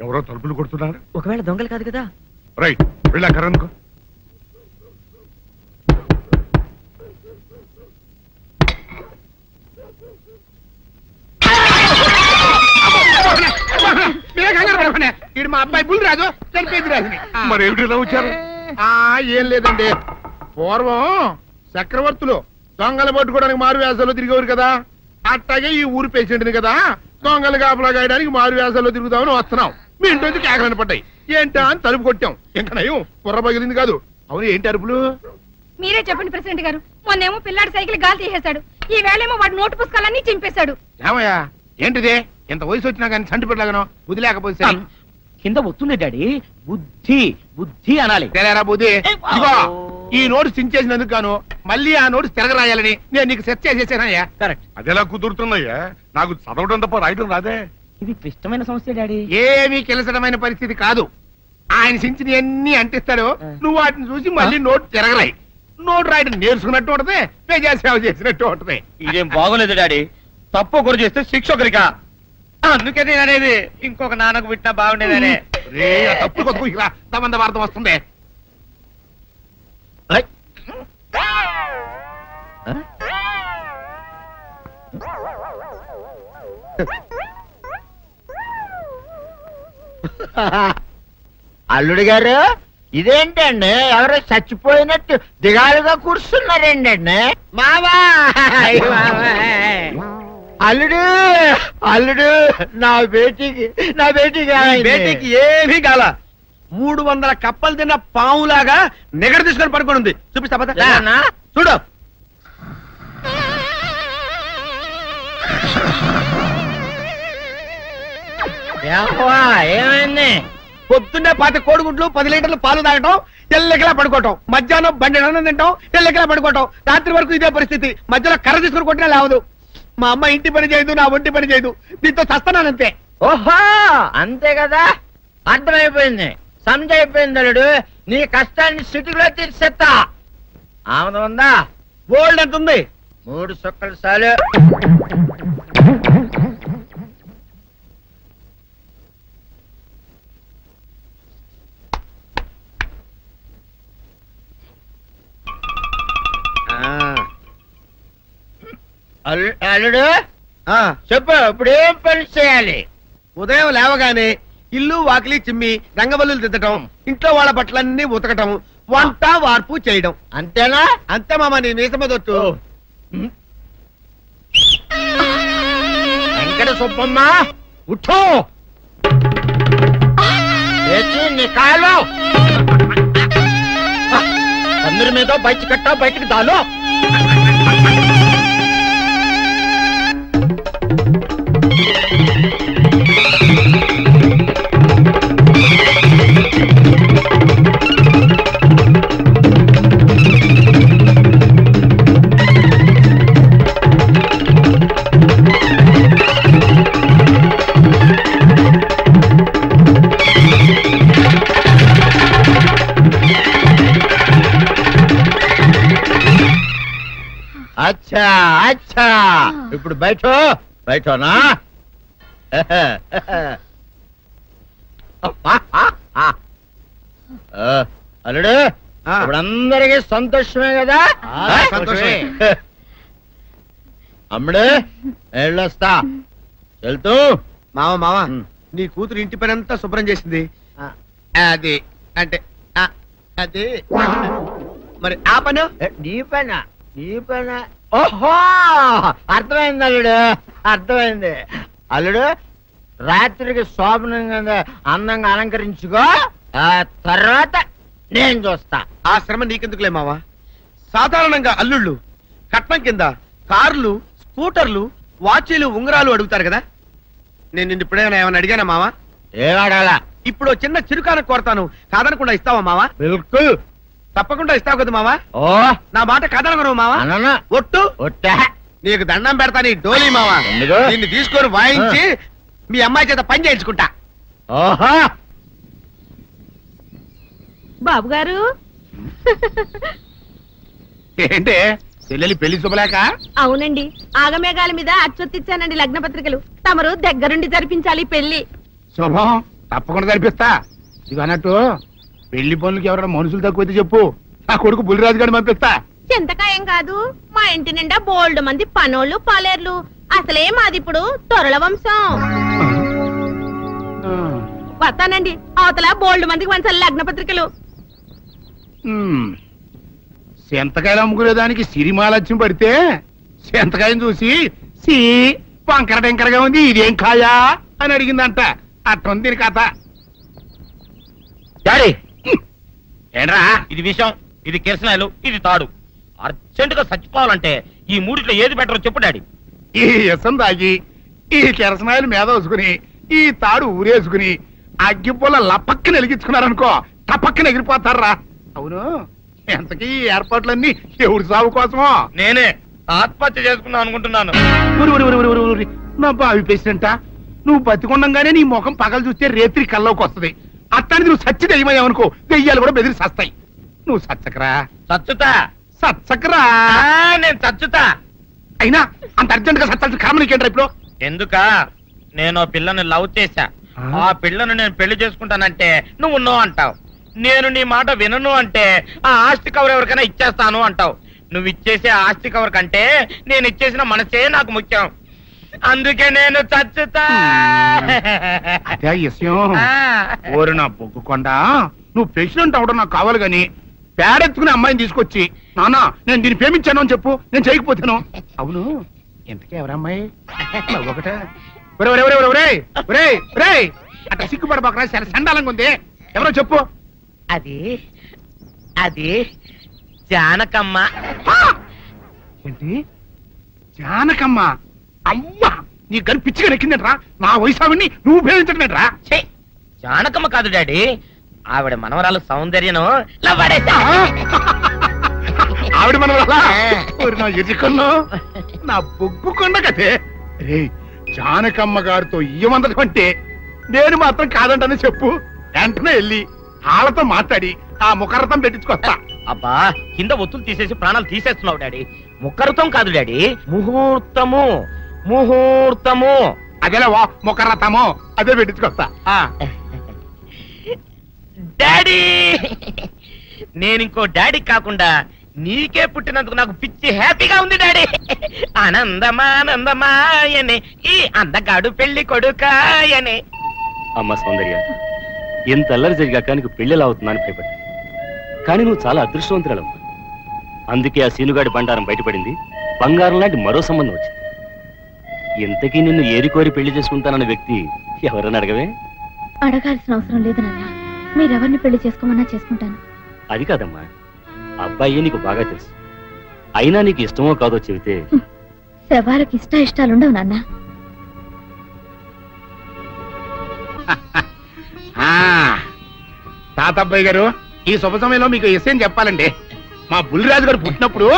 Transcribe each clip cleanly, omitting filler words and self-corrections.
ఎవరో తలుపులు కొడుతున్నారు. ఒకవేళ దొంగలు కాదు కదా. రైట్, వెళ్ళా కరణ్కు. వీడు మా అబ్బాయి బుల్ రాజు చనిపోయింది రాజుని. మరి ఏమిటి ఇలా వచ్చారు? ఏం లేదండి, పూర్వం చక్రవర్తులు దొంగలు పట్టుకోవడానికి మారు వేసాల్లో తిరిగేవారు కదా, అట్టాగే ఈ ఊరు పేషెంట్ని కదా దొంగలు కాపలా గాయడానికి మారు వేసాల్లో తిరుగుదామని వస్తున్నాం. మీ ఇంటి కేకలను పడ్డాయి. ఏంటా అని తలుపు కొట్టాం. ఇంకా నయం కుర్ర పగిలింది కాదు. అవును, ఏంటి అరుపులు? మీరే చెప్పండి ప్రెసిడెంట్ గారు. మొన్నేమో పిల్లాడి సైకిల్ గాలి తీసేశాడు, ఈ వేళేమో వాడి నోటు పుస్తకాలన్నీ చింపేశాడు. ఏమయ్యా ఏంటిదే? ఎంత వయసు వచ్చినా కానీ చంటి పెట్టలాగనో వదిలేకపోతే కింద వస్తుంది డాడీ. బుద్ధి బుద్ధి అనాలి. తెలేరా బుద్ధి. ఇదిగో ఈ నోటు చించేసినందుకు గాను మళ్ళీ ఆ నోటు తిరగరాయాలని నేను నీకు సెట్ చేసేసానయ్యా. కరెక్ట్. అదెలా కుదురుతుందయ్యా? నాకు చదవడం తప్ప రాయటం రాదే. ఇది క్లిష్టమైన సమస్య డాడీ. ఏమీ కిలసడమైన పరిస్థితి కాదు. ఆయన చించిన ఎన్ని అంటిస్తాడు, నువ్వు వాటిని చూసి మళ్ళీ నోటు తిరగరాయి. నోటు రాయడం నేర్చుకున్నట్టు ఉంటది, ప్రజాసేవ చేసినట్టు ఉంటది. ఇదేం బాగోలేదు డాడీ. తప్పు ఒకరు చేస్తే శిక్ష ఒకరికా. అందుకే నేను అనేది ఇంకొక నాన్నకు పెట్టినా బాగుండేదనే. రే తప్పు కొద్దు ఇలా సంబంధ వార్త వస్తుంది. అల్లుడు గారు, ఇదేంటండి ఎవరో చచ్చిపోయినట్టు దిగాలుగా కూర్చున్నారేంటండి? మావా అల్లుడు అల్లుడు, నా బేటీకి బేటీకి ఏమీ కాల. 300 కప్పలు తిన్న పావులాగా నిగడ తీసుకొని పడుకొని ఉంది. చూపిస్తా పద. చూడు. ఏమైంది? పొద్దున్నే 10 కోడిగుడ్లు 10 లీటర్లు పాలు తాగటం, తెల్లకిలా పడుకోవటం. మధ్యాహ్నం బండి అన్నం తింటాం, తెల్లకిలా పడుకోవటం. రాత్రి వరకు ఇదే పరిస్థితి. మధ్యలో కర్ర తీసుకుని కొట్టినా లేవదు. మా అమ్మ ఇంటి పని చేయదు, నా ఒంటి పని చేయదు. దీంతో చస్తున్నానంతే. ఓహో, అంతే కదా, అర్థమైపోయింది, సమజైపోయింది. అల్లుడు, నీ కష్టాన్ని సిటీలో తీర్చేస్తా. ఆమె ఉందా? గోల్డ్ ఎంత ఉంది? 3 సుక్కలు చాలు. అల్లుడు చెప్పు, ఇప్పుడు ఏం పని చేయాలి? ఉదయం లేవగానే ఇల్లు వాకిలి చిమ్మి రంగవల్లులు దిద్దటం, ఇంట్లో వాళ్ళ బట్టలన్నీ ఉతకటం, వంట వార్పు చేయడం. అంతేనా? అంతే మామ, నీ మీసమదొట్టు. వెంకట సుబ్బమ్మ, ఉఠో, నీ కాలు అందరి మీద బయట కట్టా, బయటికి దాలో. అచ్చా అచ్చా, ఇప్పుడు బయటనా? అల్లుడు, ఇప్పుడు అందరికీ సంతోషమే కదా? సంతోషమే. అమ్ముడు, వెళ్ళొస్తా. వెళ్తూ మామ, నీ కూతురు ఇంటి పని అంతా శుభ్రం చేసింది. అది అంటే అది మరి ఆ పని నీ పైన. ఓహో, అర్థమైంది అల్లుడు, అర్థమైంది. అల్లుడు, రాత్రికి శోభనంగా అందంగా అలంకరించుకో, ఆ తర్వాత నేను చూస్తా. ఆ శ్రమ నీకెందుకులే మావా. సాధారణంగా అల్లుళ్ళు కట్నం కింద కార్లు, స్కూటర్లు, వాచీలు, ఉంగరాలు అడుగుతారు కదా. నేను నిన్ను ఇప్పుడేమైనా ఏమైనా అడిగానా మావా? ఏడాడాలా? ఇప్పుడు చిన్న చిరుకాన కోరతాను, కాదనకుండా ఇస్తావా మావా? బిల్కుల్ తప్పకుండా ఇస్తావు కదా మావా? ఓ, నా మాట కాదనగను మావా. అననా? ఒట్టు ఒట్టా. నీకు దండం పెడతా నీ డోలీ మావా. ఎందుకు? దీన్ని తీసుకొని వాయించి మీ అమ్మాయి చేత పని చేయించుకుంటా. ఓహో, బాబు గారు, ఏంటే చెల్లెలి పెళ్లి శుభలేక? అవునండి, ఆగమేఘాల మీద అచ్చొత్తిచ్చానండి లగ్న పత్రికలు. తమరు దగ్గరుండి జరిపించాలి పెళ్లి. శుభం. తప్పకుండా జరిపిస్తా. ఇది అన్నట్టు పెళ్లి పనులకి ఎవరైనా మనుషులు తక్కువైతే చెప్పు, నా కొడుకు బుల్లిరాజు గారిని పంపిస్తా. చింతకాయం కాదు, మా ఇంటి నిండా బోల్డ్ మంది పనోళ్ళు పాలేర్లు. అసలే మాది ఇప్పుడు తొరల వంశం. వస్తానండి, అవతల బోల్డ్ మందికి వంచాలి లగ్న పత్రికలు. సెంతకాయలు అమ్ముకునేదానికి సిరిమాలత్యం పడితే సెంతకాయని చూసి సి వంకర టెంకరగా ఉంది, ఇదేం కాయా అని అడిగిందంట. అట్టుంది దీని కథ. డాడీ ఏంట్రా ఇది విషయం, ఇది కిరసనాయలు, ఇది తాడు. అర్జెంట్ గా చచ్చిపోవాలంటే ఈ మూడిట్లో ఏది బెటర్ చెప్పు డాడీ. ఈ ఇసం తాగి ఈ కిరసనాయలు మీద వేసుకుని ఈ తాడు ఊరేసుకుని అగ్గిపూల లపక్కన వెలిగించుకున్నారనుకో టపక్కన ఎగిరిపోతారా. అవును, ఎంతకీ ఈ ఏర్పాట్లన్నీ ఎవరి సాగు కోసమో? నేనే ఆత్మహత్య చేసుకుందాం అనుకుంటున్నాను. ఊరి ఊరి ఊరి ఊరి ఊరి ఊరి. నా బావి పేసినంట నువ్వు బతికొండంగానే నీ ముఖం పగలు చూస్తే రేత్రి కల్లోకి వస్తది. అట్టానికి నువ్వు సచ్చి దెయ్యమయ్యావనుకో దెయ్యాలు కూడా బెదిరి సస్తాయి. నువ్వు సచ్చకరా చచ్చుతా. సచ్చకరా. నేను చచ్చుతా. అయినా అంత అర్జెంట్ గా సచ్చాల్సిన కర్మ నీకేంట్రా ఇప్పుడు? ఎందుక నేను పిల్లని లవ్ చేశా. ఆ పిల్లను నేను పెళ్లి చేసుకుంటానంటే నువ్వు నో అంటావు. నేను నీ మాట వినను అంటే ఆ ఆస్తి కవర్ ఎవరికైనా ఇచ్చేస్తాను అంటావు. నువ్వు ఇచ్చేసే ఆస్తి కవర్ కంటే నేను ఇచ్చేసిన మనసే నాకు ముఖ్యం. అందుకే నేను చచ్చుతా. అదే విషయం. ఓరి నా బొగ్గుకొండ, నువ్వు ప్రెసిడెంట్ అవడం నాకు కావాలి గాని పేడెత్తుకునే అమ్మాయిని తీసుకొచ్చి నానా నేను దీన్ని ప్రేమించాను అని చెప్పు, నేను చేయకపోతాను. అవును, ఎంతకీ ఎవరమ్మాయి? ఒకటే అట్లా సిగ్గుపడబాకరా, చాలా సండాలంగా ఉంది. ఎవరో చెప్పు. అది అది జానకమ్మ. ఏంటి జానకమ్మ? అమ్మా, నీ గని పిచ్చిగా నెక్కిందంట్రా. నా వయసావిని నువ్వు ప్రేమించటమేట్రా? ఛీ, జానకమ్మ కాదు డాడీ, ఆవిడ మనవరాలు సౌందర్యను ఆవిడ మనవరాలా? నా ఎదుకుల్లో నా బొగ్గుకొండ కదే. రే, జానకమ్మ గారితో ఇయ్యమందడం అంటే నేను మాత్రం కాదంటనే చెప్పు. వెంటనే వెళ్ళి వాళ్ళతో మాట్లాడి ఆ ముఖరథం పెట్టించుకొస్తా. అబ్బా, కింద ఒత్తులు తీసేసి ప్రాణాలు తీసేస్తున్నావు డాడీ. ముఖరుతం కాదు డాడీ, ముహూర్తము. ముహూర్తము అదేలా ముఖరథము, అదే పెట్టించుకొస్తా. డాడీ, నేను ఇంకో డాడీ కాకుండా నీకే పుట్టినందుకు నాకు పిచ్చి హ్యాపీగా ఉంది డాడీ. ఆనందమానందమాయనే ఈ అందగాడు పెళ్లి కొడుకాయనే. అమ్మ సౌందర్య, ఎంత అల్లరి జరిగాక నీకు పెళ్లిలా అవుతుందని భయపడ్డా. కానీ నువ్వు చాలా అదృష్టవంతురాలమ్మా. అందుకే ఆ సీనుగాడి బండారం బయటపడింది, బంగారం లాంటి మరో సంబంధం వచ్చింది. ఇంతకీ నిన్ను ఏరికోరి పెళ్లి చేసుకుంటానన్న వ్యక్తి ఎవరని అడగవే? అడగాల్సిన అవసరం లేదు నాన్న, మీరెవరిని పెళ్లి చేసుకోమన్నా చేసుకుంటాను. అది కాదమ్మా, అబ్బాయి నీకు బాగా తెలుసు. అయినా నీకు ఇష్టమో కాదో చెబితే. శవాలకి ఇష్టాలుండవు నాన్న. తాతబ్బాయి గారు, ఈ శుభ సమయంలో మీకు విషయం చెప్పాలండి. మా బుల్లిరాజు గారు పుట్టినప్పుడు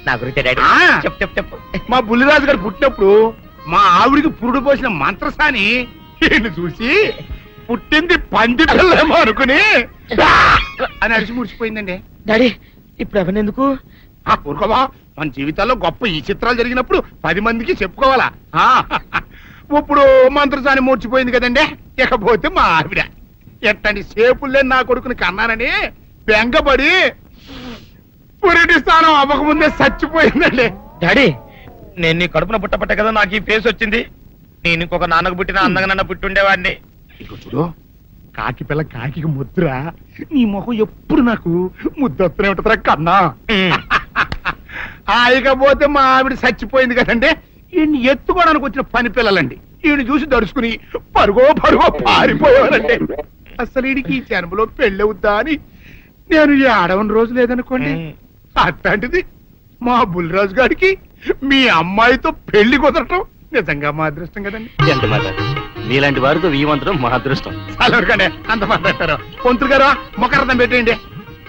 నా గురించి డాడీ చెప్పు చెప్పు చెప్పు. మా బుల్లిరాజు గారు పుట్టినప్పుడు మా ఆవిడికి పురుడు పోసిన మంత్రసాని ఈయన్ని చూసి పుట్టింది పంది పిల్లేమో అనుకుని అని అడిచి ముడిచిపోయిందండి. డాడీ, ఇప్పుడు అవన్నీ ఎందుకు? ఊరుకోవా, మన జీవితాల్లో గొప్ప ఈ చిత్రాలు జరిగినప్పుడు 10 మందికి చెప్పుకోవాలా. ఇప్పుడు మంత్రసాని మూర్చిపోయింది కదండి. ఇకపోతే మా ఆవిడ ఎట్టండి సేపుల్లే నా కొడుకుని కన్నానని బెంగపడి పురిటి స్థానం అవ్వకముందే చచ్చిపోయిందండి. డాడీ, నేను నీ కడుపున పుట్టపట్ట కదా నాకు ఈ ఫేస్ వచ్చింది. నేను ఇంకొక నాన్నకు పుట్టిన అందంగా నన్ను పుట్టుండేవాడిని. ఇక చూడు, కాకి పిల్ల కాకి ముద్ర, నీ మొహం ఎప్పుడు నాకు ముద్దొత్తనే ఉంటుందిరా కన్నా. ఇకపోతే మా ఆవిడ చచ్చిపోయింది కదండి. ఈయన్ని ఎత్తుకోవడానికి వచ్చిన పని పిల్లలండి. ఈయన చూసి దడుచుకుని పరుగో పారిపోయేవారండి. అసలు ఈడికి ఈ జన్మలో పెళ్ళవుద్దా అని నేను ఈ ఆడవని రోజు లేదనుకోండి. అట్లాంటిది మా బుల్లిరాజు గారికి మీ అమ్మాయితో పెళ్లి కుదరటం నిజంగా మా అదృష్టం కదండి. ఎంత మాట, నీలాంటి వారితో వీయమంతరం మా అదృష్టం. చాలవరకండి, అంత మాట్లాడతారు. పొంతులు గారు మొకరదం పెట్టేయండి.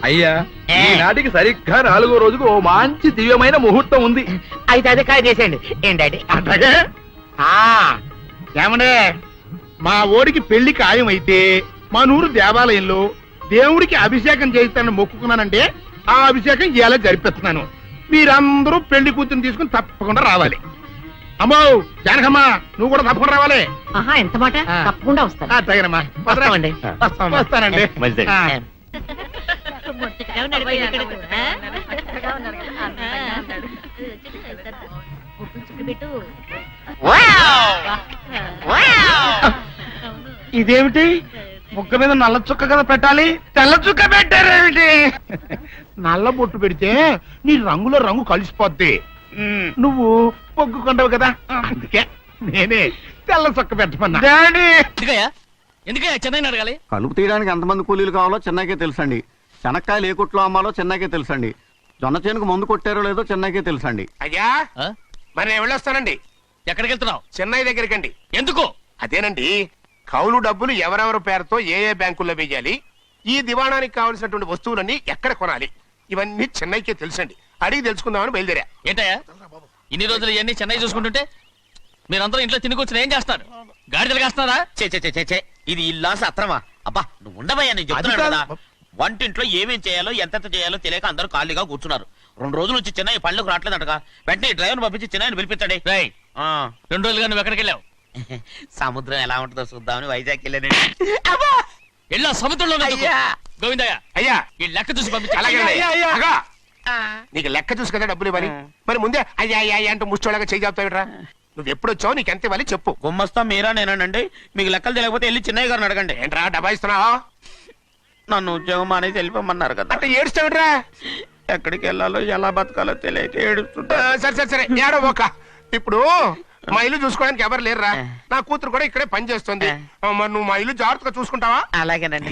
అయ్యా, ఈనాటికి సరిగ్గా 4వ రోజుకు ఓ మంచి దివ్యమైన ముహూర్తం ఉంది. అయితే అదే కాయ చేసేయండి. ఏం డాడీ? అట్లాగే ఏమనే, మా ఓడికి పెళ్లి ఖాయమైతే మా నూరు దేవాలయంలో దేవుడికి అభిషేకం చేయిస్తానని మొక్కుకున్నానంటే ఆ అభిషేకం ఇలా జరిపిస్తున్నాను. మీరందరూ పెళ్లి కూతురు తీసుకుని తప్పకుండా రావాలి. అమ్మో జానకమ్మ నువ్వు కూడా తప్పకుండా రావాలి ఆహా ఎంత మాట ఆ. తప్పకుండా వస్తాను తగినమ్మా వస్తామండి. వస్తానండి మంచిదండి. ఆ. ఇదేమిటి ముక్క మీద నల్ల చుక్క కదా పెట్టాలి తెల్ల చుక్క పెట్టారేమిటి? నల్ల బొట్టు పెడితే నీ రంగులో రంగు కలిసిపోద్ది నువ్వు పొగ్గుకుంటావు కదా అందుకే నేనే తెల్ల చొక్క పెట్టమన్నా డాడీ ఎందుకయ్యా చెన్నై అడగాలి? కలుపు తీయడానికి ఎంతమంది కూలీలు కావాలో చెన్నైకే తెలుసండి. శనక్కాయలు ఏ కొట్లో అమ్మాలో చెన్నైకే తెలుసండి. జొన్న చేనుకు మందు కొట్టారో లేదో చెన్నైకే తెలుసండి. అయ్యా మరి నేను వెళ్ళొస్తానండి ఎక్కడికి వెళ్తున్నావు? చెన్నై దగ్గరికండి ఎందుకు? అదేనండి కౌలు డబ్బులు ఎవరెవరి పేరుతో ఏ ఏ బ్యాంకుల్లో వేయాలి, ఈ దివాణానికి కావలసినటువంటి వస్తువులన్నీ ఎక్కడ కొనాలి, ఇవన్నీ చెన్నైకే తెలుసండి. అడిగి తెలుసుకుందామని బయలుదేరా. ఏంటయ్యా ఇన్ని రోజులు ఇవన్నీ చెన్నై చూసుకుంటుంటే మీరందరూ ఇంట్లో తిని కూర్చొని ఏం చేస్తారు? గాడిదలు కాస్తున్నారా? చే ఇది ఇల్లా సత్రమా? అబ్బా నువ్వు ఉండబోయా, నేను చెప్తున్నాను అది కదా. కాదు. వంటింట్లో ఏమేం చేయాలో ఎంతెంత చేయాలో తెలియక అందరూ ఖాళీగా కూర్చున్నారు. 2 రోజుల నుంచి చెన్నై పళ్ళకు రావట్లేదంటగా. వెంటనే డ్రైవర్ పంపించి చెన్నైని పిలిపించండి. రేయ్, ఆ, 2 రోజులుగా నువ్వు ఎక్కడికి వెళ్ళావు? సముద్రం ఎలా ఉంటుందో చూద్దామని వైజాగ్ వెళ్ళానండి. వెళ్ళా సముద్రంలో అయ్యా. గోవిందయ్య అయ్యా ఈ లెక్క చూసి పంపించు. అలాగే అయ్యా, అయ్యా. అగా. నీకు లెక్క చూసి కదా డబ్బులు ఇవ్వాలి. మరి ముందే అయ్యా అయ్యా అయ్యా అంటూ ముష్టోళ్ళగా చేయి చెప్తావిట్రా. నువ్వు ఎప్పుడు వచ్చావు, నీకు ఎంత ఇవ్వాలి చెప్పు. గుమ్మస్తా మీరా నేనండి. మీకు లెక్కలు తెలియకపోతే వెళ్ళి చెన్నై గారిని అడగండి. ఏంట్రా డబ్బా ఇస్తున్నావా? నన్ను ఉద్యోగం అనేది వెళ్ళిపోమన్నారు కదా. అంటే ఏడుస్తావిట్రా. ఎక్కడికి వెళ్ళాలో ఎలా బతకాలో తెలియక ఏడుస్తుంటా. సరే సరే సరే ఏడో ఒక. ఇప్పుడు మా ఇల్లు చూసుకోవడానికి ఎవరు లేరురా. నా కూతురు కూడా ఇక్కడే పని చేస్తుంది. మరి నువ్వు మా ఇల్లు జాగ్రత్తగా చూసుకుంటావా? అలాగేనండి.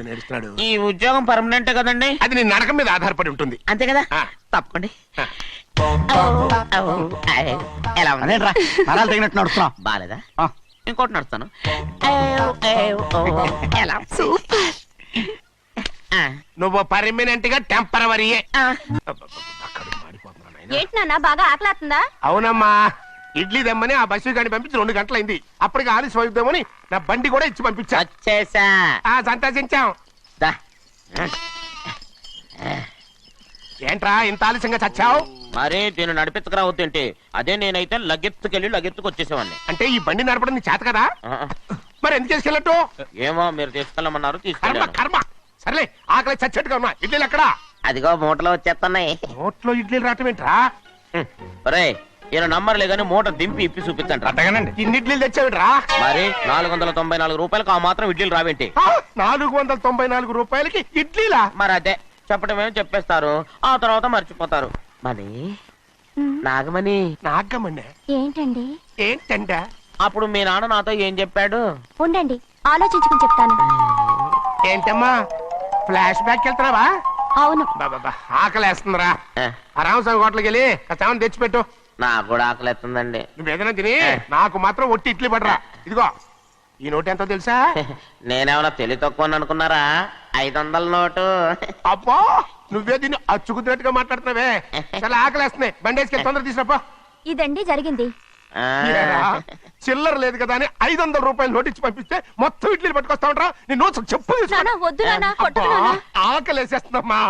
నేర్చున్నాడు. ఈ ఉద్యోగం పర్మనెంట్ కదండి? అది నీ నరకం మీద ఆధారపడి ఉంటుంది. అంతే కదా. ఆ. తప్పకండి. ఆ. ఎలా ఉంది? అదేంట్రా నరాలు తగినట్టు నడుస్తున్నావు? బాలేదా? ఆ. ఇంకోటి నడుస్తాను. ఎలా ఉంది? ఆ, నువ్వు పర్మనెంట్ గా టెంపరవరీయే. ఆ. ఏంటి నాన్న బాగా ఆకలాతుందా? అవునమ్మా ఇడ్లీ దమ్మని ఆ బస్సు గాని పంపించి 2 గంటలైంది. అప్పటికి ఆలస్యం అవుతామని నా బండి కూడా ఇచ్చి పంపించా. వచ్చేసా. సంతోషించాం. దా. ఏంట్రా ఇంత ఆలస్యంగా చచ్చావు? మరి దీన్ని నడిపెత్తుకురావద్దేంటి? అదే నేనైతే లగెత్తుకెళ్ళి లగెత్తుకు వచ్చేసేవాడిని. అంటే ఈ బండి నడపడం నీ చేత కదా? ఆ, మరి ఎందుకు చేసుకెళ్ళట్టు? ఏమో మీరు తీసుకెళ్ళమన్నారు, కర్మ తీసుకెళ్ళాను. కర్మ. సర్లే ఆకలి చచ్చేట్టుగా ఉన్నా. ఇడ్లీలు ఎక్కడా? అదిగో మూటలో వచ్చేస్తున్నాయి. నోట్లో ఇడ్లీలు రావటం ఏంట్రా? ఒరే ఈయన నంబర్లే గాని మూట దింపి ఇప్పి చూపించండి. అట్టగానండి. ఇన్ని ఇడ్లీలు తెచ్చావిడ్రా? మరి 494 రూపాయలకు ఆ మాత్రం ఇడ్లీలు రావేంటి? 494 రూపాయలకి ఇడ్లీలా? మరి అదే చెప్పడమేమో చెప్పేస్తారు, ఆ తర్వాత మర్చిపోతారు. మరి నాగమణి నాగమ్మన్నా ఏంటండి? ఏంటంట? అప్పుడు మీ నాన్న నాతో ఏం చెప్పాడు? ఉండండి, ఆలోచించుకుని చెప్తాను. ఏంటమ్మా ఫ్లాష్ బ్యాక్ వెళ్తున్నావా? అవును. బాబా ఆకలేస్తుందిరా. ఆ, ఆ రామస్వామి హోటల్కి వెళ్ళి కాస్త తెచ్చిపెట్టు. నాకు కూడా ఆకలిస్తుందండి. నువ్వు ఏదైనా తిని నాకు మాత్రం ఒట్టి ఇడ్లీ పడరా. ఇదిగో ఈ నోటు ఎంతో తెలుసా? నేనేమన్నా తెలివి తక్కువ అనుకున్నారా? 500 నోటు. అబ్బో నువ్వే దీన్ని అచ్చుకుతున్నట్టుగా మాట్లాడుతున్నావే. చాలా ఆకలేస్తున్నాయి. బండేసుకెళ్ళి తొందర తీసినప్పో. ఇదండి జరిగింది. ఆ, చిల్లర లేదు కదా అని 500 రూపాయలు నోటు ఇచ్చి పంపిస్తే మొత్తం ఇడ్లీలు పట్టుకొస్తా ఉంటా. నీ నోట్స్ చెప్పు తీసుకో. నాన్న, వద్దు నాన్న, కొట్టకు అబ్బా, నాన్న. ఆకలేసేస్తుందమ్మా.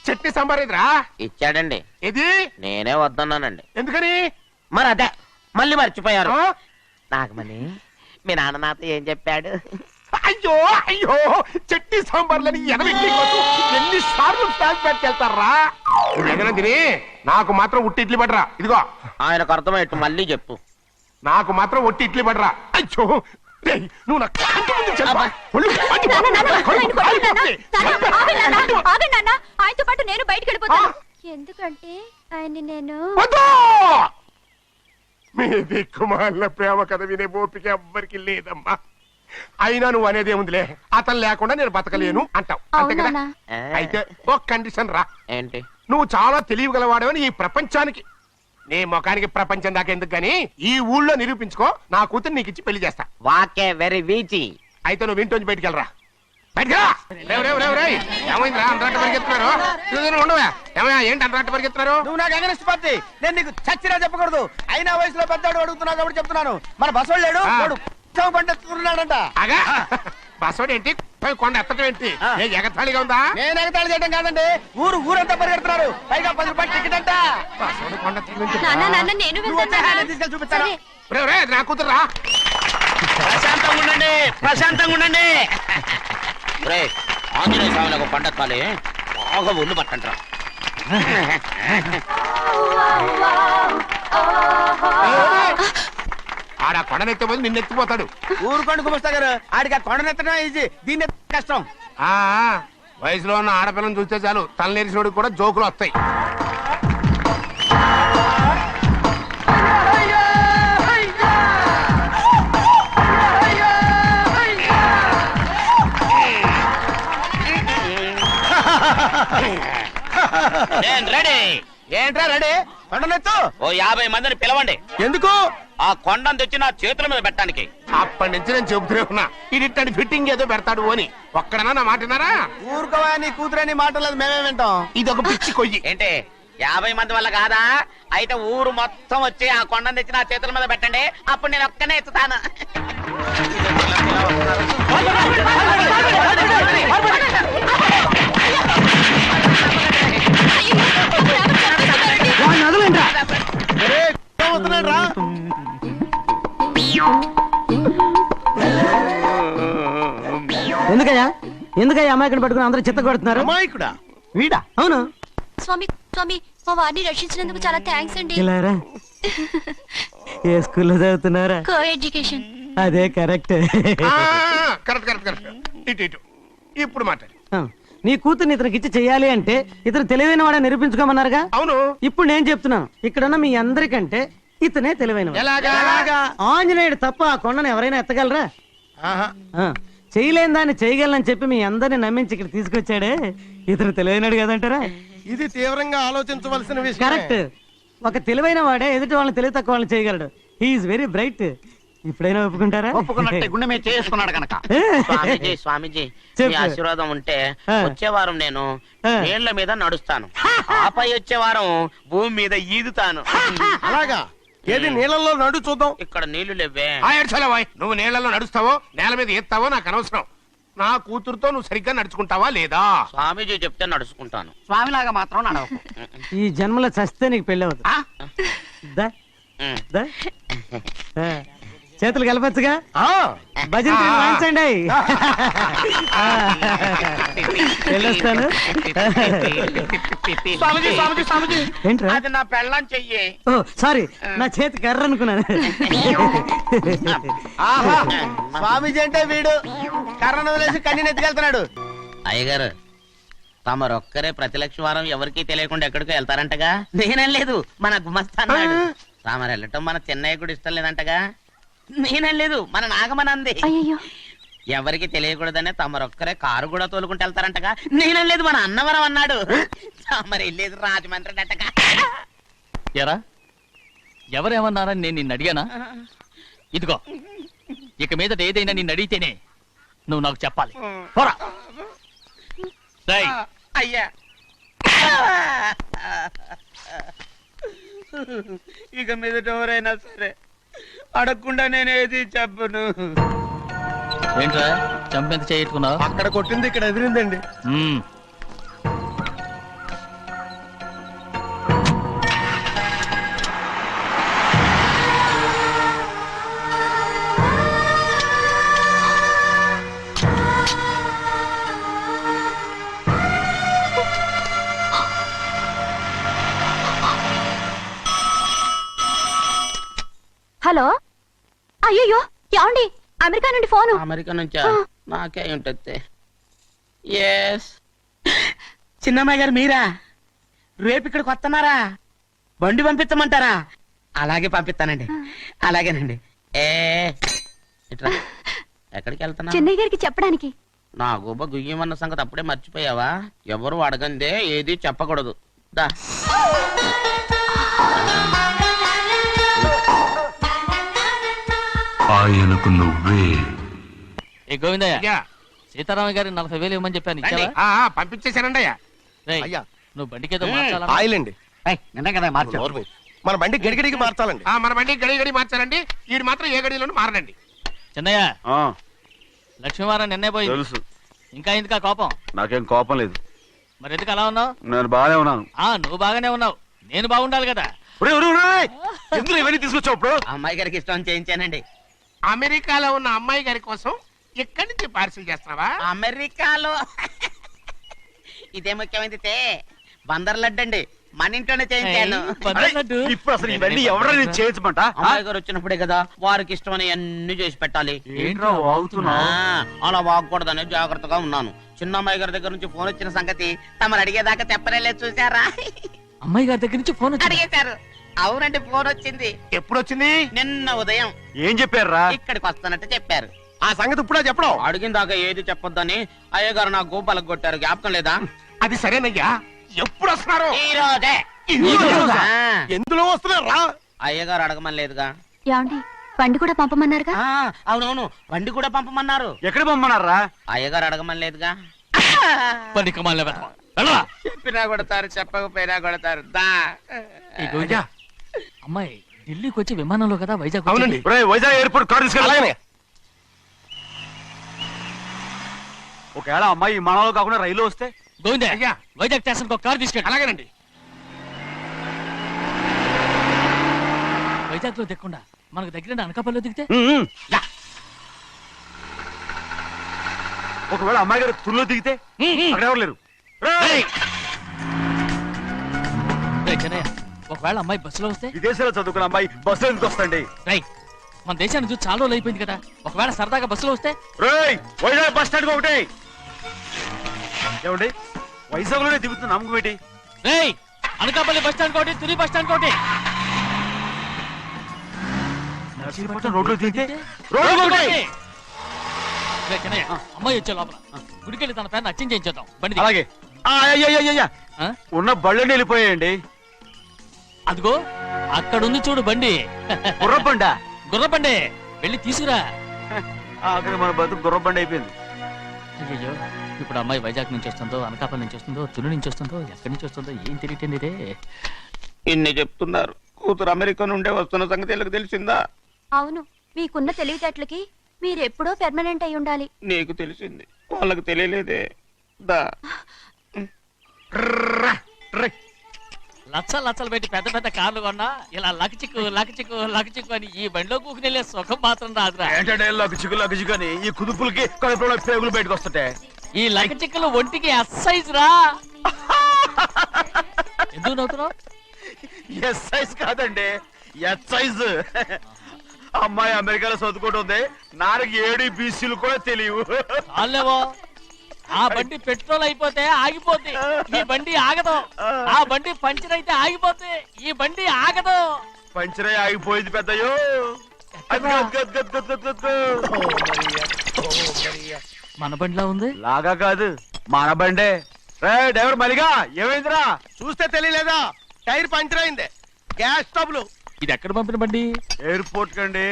చట్నీ సాంబార్ ఇదిరా. ఇచ్చాడండి. ఇది నేనే వద్దన్నానండి. ఎందుకని? మరి అదే మళ్ళీ మర్చిపోయారు. ఆ? నాగమణి మీ నాన్న నాతో ఏం చెప్పాడు? అయ్యో అయ్యో చట్నీ సాంబార్లని ఎన్ని సార్లు ప్యాక్ పెట్టుకెళ్తారా? ఏదైనా తిని నాకు మాత్రం ఉట్టి ఇడ్లీ పడరా. ఇదిగో ఆయనకు అర్థమయ్యట్టు మళ్ళీ చెప్పు. నాకు మాత్రం ఒట్టి ఇడ్లీ పడరా. అయ్యో రేయ్, నువ్వు నా కంటి ముందు చెప్పా. ఒళ్ళు మండిపోతుంది. కడుపు కాలిపోతుంది. ఆగండి నాన్న, ఆయనతో పాటు నేను బయటికి వెళ్ళిపోతాను. ఎందుకంటే ఆయన్ని నేను వద్దు! మీ దిక్కుమాల ప్రేమ కథ వినే ఓపిక ఎవ్వరికి లేదమ్మా. అయినా నువ్వు అనేదేముందిలే, అతను లేకుండా నేను బతకలేను అంటావు అంతే కదా? అవునా? ఆ, అయితే ఒక కండిషన్ రా. ఏంటి? నువ్వు చాలా తెలియగలవాడవని ఈ ప్రపంచానికి, నీ ముఖానికి ప్రపంచం దాకా ఎందుకు గాని ఈ ఊళ్ళో నిరూపించుకో. నా కూతురు నీకు ఇచ్చి పెళ్లి చేస్తా. వాకే వెరీ వీచి. అయితే నువ్వు ఇంటి బయటికి వెళ్ళరా. బయటికి రా. ఏమైందిరా అంతరాట పరిగెత్తున్నారు? ఉండవా? ఏమయ్యా ఏంటి అంతరాట పరిగెత్తున్నారు? నువ్వు నాకు అగనిస్ట్ పార్టీ. నేను నీకు చచ్చినా చెప్పకూడదు. అయినా వయసులో పెద్దవాడు అడుగుతున్నావు కాబట్టి చెప్తున్నాను. మన బసోడు లేడు, ఆ. వాడు ఉత్సవం పండిస్తున్నాడంట. అగా బసోడు ఏంటి మొత్తం ఈ కొండ ఎత్తటం ఏంటి ఏ ఎగతాళిగా ఉందా నేను ఎగతాళి చేయడం కాదండి, ఊరంతా పరిగెడుతున్నారు. పైగా 10 రూపాయలు టికెట్ అంట. అసలు కొండ ఎత్తటం నాన్న నాన్న నేను నువ్వు వచ్చే వెళ్తాను హ్యాండ్ తీసుకెళ్ళి చూపిస్తాను. సరే. రేయ్, రేయ్, నా కూతురా ప్రశాంతంగా ఉండండి, ప్రశాంతంగా ఉండండి. రేయ్, ఆంజనేయ స్వామిని ఒక పంట కాలే బాగా ఒళ్ళు పట్టంటారా. ఆడ కొండనెత్తే పోయి నిన్ను ఎత్తిపోతాడు. ఊరుకోండి కుమస్తా గారు, ఆడికి ఆ కొండనెత్తడం ఈజీ, దీన్ని ఎత్తడం కష్టం. ఆ వయసులో ఉన్న ఆడపిల్లని చూస్తే చాలు తలనేరిసినోడికి కూడా జోకులు వస్తాయి. నేను రెడీ. ఏంట్రా రెడీ? కొండనెత్తు. ఓ 50 మందిని పిలవండి. ఎందుకు? ఆ కొండను తెచ్చి నా చేతుల మీద పెట్టడానికి. అప్పటి నుంచి నేను చెబుతూనే ఉన్నా ఇది ఫిట్టింగ్ ఏదో పెడతాడు అని. ఒక్కడనా నా మాటినారా? ఊరుకోవా, నీ కూతురని మాటలేదు, మేమే వింటాం. ఇది ఒక పిచ్చి కొయ్యి. ఏంటి 50 మంది వల్ల కాదా? అయితే ఊరు మొత్తం వచ్చి ఆ కొండను తెచ్చి నా చేతుల మీద పెట్టండి, అప్పుడు నేను ఒక్కనే ఎత్తుతాను. ఎందుకయ్యా అమ్మాయిని పట్టుకుని అందరూ చిత్త కొడుతున్నారు? అమాయకుడా? వీడా? అవును. స్వామి స్వామి మా వారిని రక్షించినందుకు చాలా థ్యాంక్స్ అండి. ఇలారా, ఏ స్కూల్లో చదువుతున్నారా? Co education. అదే కరెక్ట్. Correct correct correct. ఇటు ఇప్పుడు మాట్లాడు. నీ కూతుర్ని ఇతనికి ఇచ్చి చెయ్యాలి అంటే ఇతను తెలివైన వాడని నిరూపించుకోమన్నారుగా. అవును. ఇప్పుడు నేను చెప్తున్నాను, ఇక్కడున్న మీ అందరికంటే ఇతనే తెలివైన. ఎలాగా? ఆంజనేయుడు తప్ప ఆ కొండను ఎవరైనా ఎత్తగలరా? చేయలేని దాన్ని చేయగలనని చెప్పి మీ అందరిని నమ్మించి ఇక్కడ తీసుకొచ్చాడే, ఇతను తెలివైనడు కదంటారా? ఇది తీవ్రంగా ఆలోచించవలసిన విషయం. కరెక్ట్. ఒక తెలివైన వాడే ఎదుటి వాళ్ళని తెలివి తక్కువ వాళ్ళని చేయగలడు. He is very bright. ఇప్పుడైనా ఒప్పుకుంటారా? ఒప్పుకున్నట్టే, గుండె మీద చేసుకున్నాడు కనుక. స్వామీజీ స్వామీజీ మీ ఆశీర్వాదం ఉంటే వచ్చే వారం నేను నీళ్ల మీద నడుస్తాను, ఆపై వచ్చే వారం భూమి మీద ఈదుతాను. అలాగా? ఏది నీళ్ళల్లో నడు చూద్దాం. ఇక్కడ నీళ్లు లేవే. నువ్వు నీళ్ళలో నడుస్తావో నేల మీద ఎత్తావో నాకు అనవసరం. నా కూతురుతో నువ్వు సరిగ్గా నడుచుకుంటావా లేదా? స్వామీజీ చెప్తే నడుచుకుంటాను. స్వామిలాగా మాత్రం నడవకు. ఈ జన్మలో చస్తే నీకు పెళ్ళి అవుతుంది. దా, దా. చేతులు కలపచ్చుగా. భజన వాయించండి. వెళ్ళొస్తాను. స్వామీజీ స్వామీజీ స్వామీజీ ఏంట్రా? అది నా పెళ్ళం చెయ్యి. ఓ సారీ, నా చేతి కర్ర అనుకున్నాను. స్వామీజీ అంటే వీడు కర్రను వదిలేసి కన్నీ ఎత్తుకెళ్తున్నాడు. అయ్యగారు తమరొక్కరే ప్రతి లక్ష వారం ఎవరికీ తెలియకుండా ఎక్కడికో వెళ్తారంటగా. నేనేం లేదు, మన గుమస్తా అన్నాడు. తామరు వెళ్ళటం మన చెన్నయ్య కూడా ఇష్టం లేదంటగా. నేనేం లేదు, మన నాగమనంది. అయ్యో ఎవరికి తెలియకూడదనే తమరొక్కరే కారు కూడా తోలుకుంటూ వెళ్తారంటగా. నేనేం లేదు, మన అన్నవరం అన్నాడు. తమరు వెళ్ళేది రాజమండ్రి అంటగా. ఎరా ఎవరేమన్నారని నేను నిన్ను అడిగానా? ఇదిగో ఇక మీదట ఏదైనా నిన్ను అడిగితేనే నువ్వు నాకు చెప్పాలి. పోరా. రేయ్, అయ్యా ఇక మీదట ఎవరైనా సరే అడగకుండా నేనేది చెప్పను. ఏంట్రా చంపెంత చేయించుకున్నావు? అక్కడ కొట్టింది ఇక్కడ ఎదిరిందండి. హలో. అయ్యో ఏమండి, అమెరికా నుండి ఫోను. అమెరికా నుంచా? నాకే ఉంటుంది. ఎస్ చిన్నమ్మాయి గారు మీరా? రేపు ఇక్కడికి వస్తున్నారా? బండి పంపించమంటారా? అలాగే పంపిస్తానండి. అలాగేనండి. ఇట్రా. ఎక్కడికి వెళ్తున్నా? చెన్నై గారికి చెప్పడానికి. నా గుబ్బ గుయ్యమన్న సంగతి అప్పుడే మర్చిపోయావా? ఎవరు అడగందే ఏది చెప్పకూడదు. దా. ఆయనకు నువ్వే. ఏ గోవిందయ్య, సీతారామయ్య గారి 40,000 ఇవ్వమని చెప్పాను, ఇచ్చావా? పంపించేశానండి అయ్యా. రేయ్, నువ్వు బండికేదో మార్చాలా? ఆయిల్ అండి. నిన్న కదా మార్చారు. మన బండి గడిగడికి మార్చాలండి. మన బండి గడి మార్చాలండి. వీడు మాత్రం ఏ గడిలోనూ మారనండి. చిన్నయ్య, లక్ష్మీవారం నిన్నే పోయింది. ఇంకా ఎందుకా కోపం? నాకేం కోపం లేదు, మరి ఎందుకు అలా ఉన్నావు? నేను బాగానే ఉన్నాను. నువ్వు బాగానే ఉన్నావు, నేను బాగుండాలి కదా. ఎందుకు ఇవన్నీ తీసుకొచ్చావు ఇప్పుడు? అమ్మాయి గారికి ఇష్టం చేయించానండి. అమెరికాలో ఉన్న అమ్మాయి గారి కోసం ఇక్కడి నుంచి పార్సిల్ చేస్తున్నావా? అమెరికాలో ఇదే ముఖ్యమైనది బందర్ లడ్డు అండి, మన ఇంట్లోనే చేయించాను. ఇప్పుడు అసలు ఇవన్నీ ఎవరైనా చేయించమంట? అమ్మాయి గారు వచ్చినప్పుడే కదా వారికి ఇష్టమని అన్ని చేసి పెట్టాలి. ఏంట్రా వాగుతున్నా? అలా వాగకూడదని జాగ్రత్తగా ఉన్నాను. చిన్న అమ్మాయి గారి దగ్గర నుంచి ఫోన్ వచ్చిన సంగతి తమరు అడిగేదాకా చెప్పలేదు, చూసారా? అమ్మాయి గారి దగ్గర నుంచి ఫోన్ అడిగేశారు. అవునండి, ఫోన్ వచ్చింది. ఎప్పుడు వచ్చింది? నిన్న ఉదయం. ఏం చెప్పారా? ఇక్కడికి వస్తానంటే చెప్పారు. ఆ సంగతి ఇప్పుడే చెప్పడం. అడిగిన దాకా ఏది చెప్పొద్దని అయ్యగారు నా గోపాలకు కొట్టారు, జ్ఞాపకం లేదా? అది సరేనయ్యా, ఎప్పుడు వస్తున్నారు? ఈ రోజే. ఎందులో వస్తున్నారా? అయ్యగారు అడగమని లేదుగా. ఏమండి బండి కూడా పంపమన్నారుగా? అవునవును, బండి కూడా పంపమన్నారు. ఎక్కడ పంపమన్నారా? అయ్యగారు అడగమని లేదుగా. చెప్పినా కొడతారు, చెప్పకపోయినా కొడతారు. దా. అమ్మాయి ఢిల్లీకి వచ్చి విమానంలో కదా వైజాగ్ అవునండి. వైజాగ్ ఎయిర్పోర్ట్ కార్ తీసుకెళ్ళి. ఒకవేళ అమ్మాయి విమానంలో కాకుండా రైలు వస్తే? గోవిందయ్య, అయ్యా. వైజాగ్ స్టేషన్ ఒక కార్ తీసుకెళ్ళి. అలాగేనండి. వైజాగ్ లో దిక్కుండా మనకు దగ్గర అనకాపల్లిలో దిగితే? ఒకవేళ అమ్మాయి గారు తుల్లో దిగితే? అక్కడ ఎవరు లేరు. చెన్నయ్య, ఒకవేళ అమ్మాయి బస్సులో వస్తే? విదేశాల్లో చదువుకున్న అమ్మాయి బస్సులో ఎందుకు వస్తండి? మన దేశాన్ని చూసి చాలా రోజులు అయిపోయింది కదా, ఒకవేళ సరదాగా బస్సులో వస్తే? వైజాగ్ బస్ స్టాండ్ ఒకటి ఏమండి, వైజాగ్ లోనే దిగుతున్న నమ్మకం ఏంటి? అనకాపల్లి బస్ స్టాండ్ కోటి, తుని బస్ స్టాండ్ కోటి. రోడ్లో దిగితే చెన్నయ్య, అమ్మాయి వచ్చే లోపల గుడికెళ్ళి తన పేరుని అచ్చం చేయించేద్దాం. బండి అలాగే. ఉన్న బళ్ళని వెళ్ళిపోయాయండి. అదిగో అక్కడుంది చూడు బండి. గుర్రబండ. గుర్రబండి, వెళ్ళి తీసుకురా. అక్కడ మన బతుకు గుర్రబండ అయిపోయింది. అయ్యో, ఇప్పుడు అమ్మాయి వైజాగ్ నుంచి వస్తుందో, అనకాపల్లి నుంచి వస్తుందో, తుని నుంచి వస్తుందో, ఎక్కడి నుంచి వస్తుందో ఏం తెలియటండి. ఇన్ని చెప్తున్నారు, కూతురు అమెరికా నుండే వస్తున్న సంగతి వీళ్ళకి తెలిసిందా? అవును, మీకున్న తెలివితేటలకి మీరెప్పుడో పెర్మనెంట్ అయి ఉండాలి. నీకు తెలిసింది, వాళ్ళకి తెలియలేదే. దా. లచ్చలు పెట్టి పెద్ద పెద్ద కార్లు కొన్నా ఇలా లకచిక్కు లకచిక్కు లకచిక్కు అని ఈ బండిలో కూకుని వెళ్ళే సుఖం మాత్రం రాదురా. ఏంటంటే లకచిక్కు అని ఈ కుదుపులకి కడుపులో పేగులు బయటకు వస్తుంటే ఈ లకచిక్కులు ఒంటికి ఎక్సైజ్ రా. ఎందుకు నవ్వుతున్నావు? ఎక్సైజ్ కాదండి, ఎక్సైజ్. అమ్మాయి అమెరికాలో చదువుకుంటుంది, నాకు 7 BCలు కూడా తెలియవు. చాలేవో, ఆ బండి పెట్రోల్ అయిపోతే ఆగిపోద్ది, ఈ బండి ఆగదు. ఆ బండి పంచర్ అయితే ఆగిపోతే ఈ బండి ఆగదు. పంచర్ అయి ఆగిపోయింది పెద్దయ్యో. మన బండిలా ఉంది. లాగా కాదు, మన బండే. డ్రైవర్ మలిగా ఏమైందిరా? చూస్తే తెలియలేదా? టైర్ పంచర్ అయింది. గ్యాస్ స్టవ్లు. ఇది ఎక్కడ పంపిన బండి? ఎయిర్పోర్ట్ కండి.